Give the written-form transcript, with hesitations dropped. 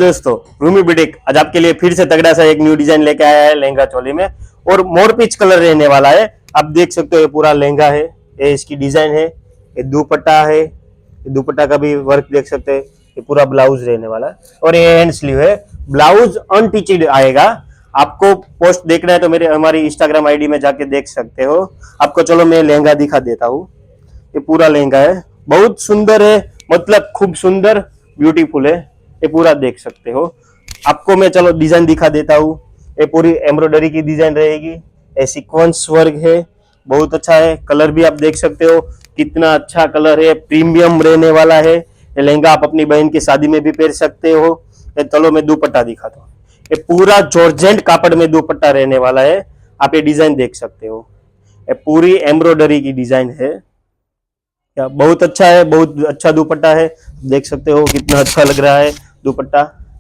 दोस्तों रूमी बुटीक आज आपके लिए फिर से तगड़ा सा एक न्यू डिजाइन लेके आया है लहंगा चोली में। और मोर पिच कलर रहने वाला है। आप देख सकते हो ये पूरा लहंगा है, ये इसकी डिजाइन है, ये दुपट्टा है, ये दुपट्टा का भी वर्क देख सकते हैं। ये पूरा ब्लाउज रहने वाला है और ये हैंड स्लीव है। ब्लाउज अनटिचड आएगा। आपको पोस्ट देखना है तो मेरे हमारी इंस्टाग्राम आईडी में जाके देख सकते हो। आपको चलो मैं लहंगा दिखा देता हूँ। ये पूरा लहंगा है, बहुत सुंदर है, मतलब खूब सुंदर ब्यूटीफुल है। ये पूरा देख सकते हो। आपको मैं चलो डिजाइन दिखा देता हूँ। ये पूरी एम्ब्रॉयडरी की डिजाइन रहेगी, ये सीक्वेंस वर्क है, बहुत अच्छा है। कलर भी आप देख सकते हो कितना अच्छा कलर है, प्रीमियम रहने वाला है। ये लहंगा आप अपनी बहन की शादी में भी पहन सकते हो। ये चलो मैं दुपट्टा दिखाता हूँ। ये पूरा जॉर्जेंट कापड़ में दुपट्टा रहने वाला है। आप ये डिजाइन देख सकते हो, ये पूरी एम्ब्रॉयडरी की डिजाइन है। बहुत अच्छा है, बहुत अच्छा दुपट्टा है। देख सकते हो कितना अच्छा लग रहा है दुपट्टा।